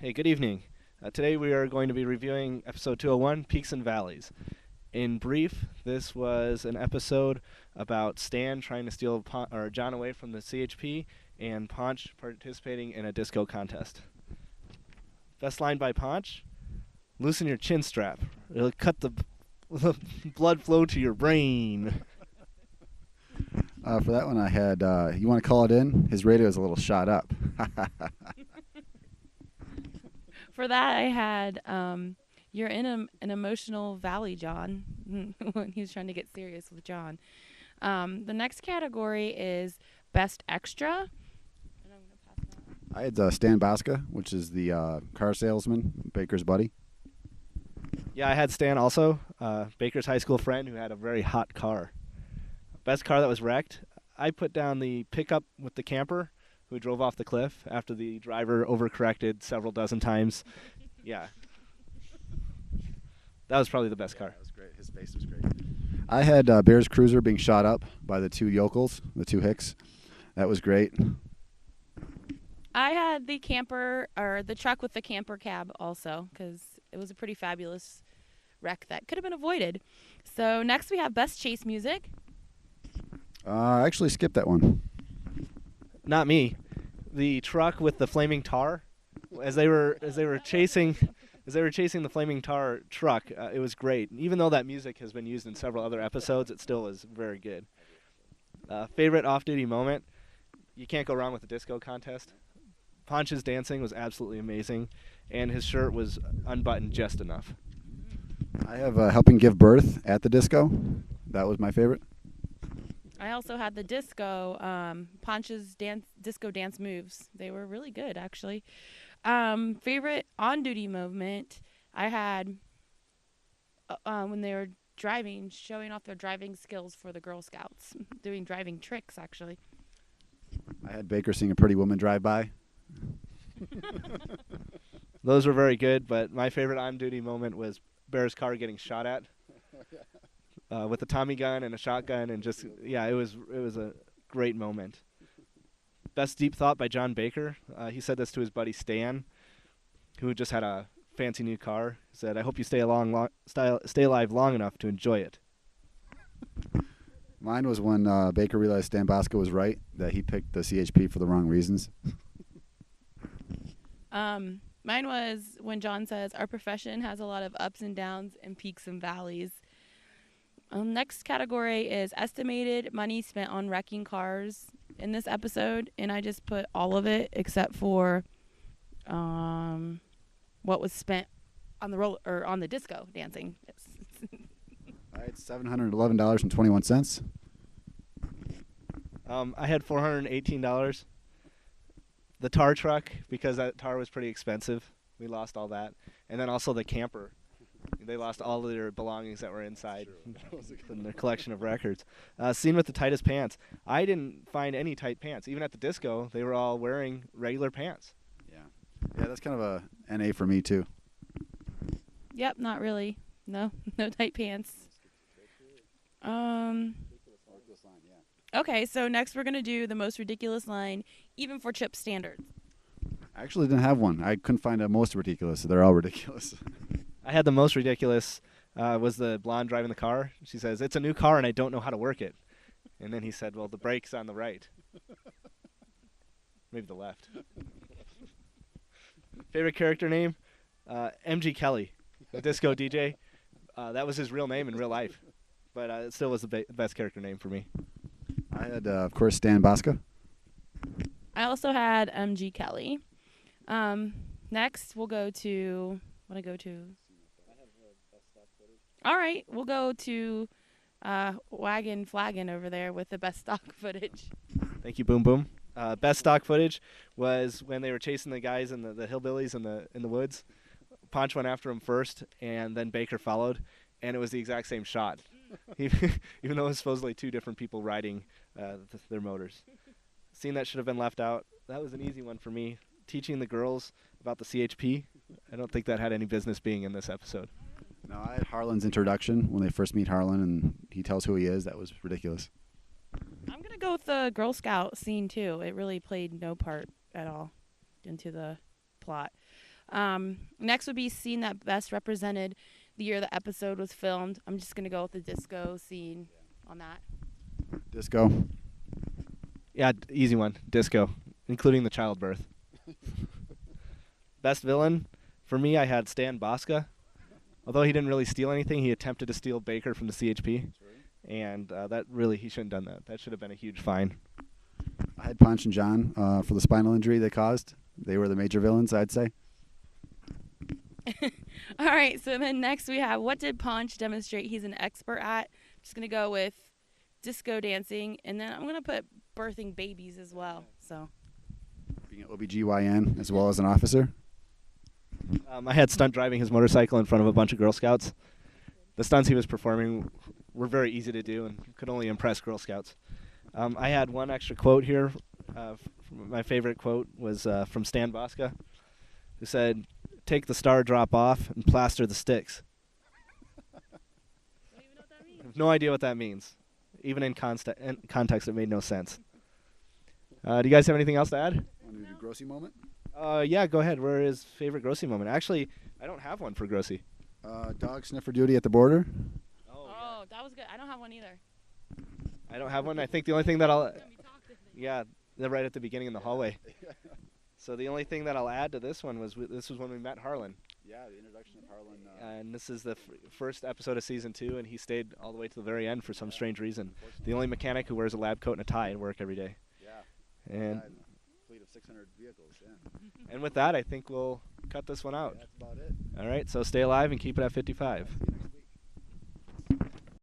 Hey, good evening. Today we are going to be reviewing episode 201, Peaks and Valleys. In brief, this was an episode about Stan trying to steal John away from the CHP and Ponch participating in a disco contest. Best line by Ponch: "Loosen your chin strap. It'll cut the blood flow to your brain." For that one, I had, you want to call it in? His radio is a little shot up. For that, I had, you're in an emotional valley, John, when he was trying to get serious with John. The next category is Best Extra. And I'm gonna pass that. I had Stan Baska, which is the car salesman, Baker's buddy. Yeah, I had Stan also, Baker's high school friend who had a very hot car. Best car that was wrecked, I put down the pickup with the camper who drove off the cliff after the driver overcorrected several dozen times. Yeah. That was probably the best car. That was great. His face was great. I had Bear's Cruiser being shot up by the two yokels, the two Hicks. That was great. I had the camper, or the truck with the camper cab also, because it was a pretty fabulous wreck that could have been avoided. So next we have Best Chase Music. I actually skipped that one. Not me. The truck with the flaming tar, as they were chasing the flaming tar truck, it was great. Even though that music has been used in several other episodes, it still was very good. Favorite off-duty moment: you can't go wrong with the disco contest. Ponch's dancing was absolutely amazing, and his shirt was unbuttoned just enough. I have helping give birth at the disco. That was my favorite. I also had the disco, Ponch's disco dance moves. They were really good, actually. Favorite on-duty moment, I had when they were driving, showing off their driving skills for the Girl Scouts, doing driving tricks, actually. I had Baker seeing a pretty woman drive by. Those were very good, but my favorite on-duty moment was Bear's car getting shot at. With a Tommy gun and a shotgun, and just, yeah, it was a great moment. Best deep thought by John Baker. He said this to his buddy Stan, who just had a fancy new car. He said, "I hope you stay alive long enough to enjoy it." Mine was when Baker realized Stan Baska was right, that he picked the CHP for the wrong reasons. Mine was when John says, "Our profession has a lot of ups and downs and peaks and valleys." Next category is estimated money spent on wrecking cars in this episode, and I just put all of it except for what was spent on the disco dancing. I had $711.21. I had $418. The tar truck, because that tar was pretty expensive, we lost all that, and then also the camper. They lost all of their belongings that were inside in their collection of records. Scene with the tightest pants. I didn't find any tight pants. Even at the disco, they were all wearing regular pants. Yeah, that's kind of a NA for me, too. Yep, not really. No tight pants. Okay, so next we're going to do the most ridiculous line, even for Chip standards. I actually didn't have one. I couldn't find a most ridiculous. They're all ridiculous. I had the most ridiculous was the blonde driving the car. She says, "It's a new car and I don't know how to work it." And then he said, "Well, the brake's on the right." Maybe the left. Favorite character name? MG Kelly, the disco DJ. That was his real name in real life. But it still was the best character name for me. I had, of course, Stan Baska. I also had MG Kelly. Next, we'll go to... What I go to? All right, we'll go to Wagon Flaggin' over there with the best stock footage. Thank you, Boom Boom. Best stock footage was when they were chasing the guys in the hillbillies in the woods. Ponch went after him first, and then Baker followed, and it was the exact same shot, even though it was supposedly two different people riding their motors. Scene that should have been left out. That was an easy one for me. Teaching the girls about the CHP. I don't think that had any business being in this episode. No, I had Harlan's introduction when they first meet Harlan and he tells who he is. That was ridiculous. I'm going to go with the Girl Scout scene, too. It really played no part at all into the plot. Next would be scene that best represented the year the episode was filmed. I'm just going to go with the disco scene on that. Disco. Yeah, easy one. Disco, including the childbirth. Best villain, for me, I had Stan Bosca. Although he didn't really steal anything, he attempted to steal Baker from the CHP. And that really, he shouldn't have done that. That should have been a huge fine. I had Punch and John for the spinal injury they caused. They were the major villains, I'd say. All right, so then next we have, what did Ponch demonstrate he's an expert at? Just going to go with disco dancing, and then I'm going to put birthing babies as well. So Being an OBGYN as well as an officer. I had stunt driving his motorcycle in front of a bunch of Girl Scouts. The stunts he was performing were very easy to do and could only impress Girl Scouts. I had one extra quote here. My favorite quote was from Stan Bosca, who said, "Take the star drop off and plaster the sticks." don't even know what that means. I have no idea what that means. Even in context, it made no sense. Do you guys have anything else to add? Want to do Grossy moment? Yeah, go ahead. Where is favorite Grossy moment? Actually, I don't have one for Grossy. Dog sniffer duty at the border. Oh, that was good. I don't have one either. I don't have one. I think the only thing that yeah, they're right at the beginning in the hallway. So the only thing that I'll add to this one was this was when we met Harlan. Yeah, the introduction of Harlan. And this is the first episode of season 2, and he stayed all the way to the very end for some strange reason. The only mechanic who wears a lab coat and a tie at work every day. Yeah. And Fleet of 600 vehicles. Yeah. and with that, I think we'll cut this one out. That's about it. All right, so stay alive and keep it at 55.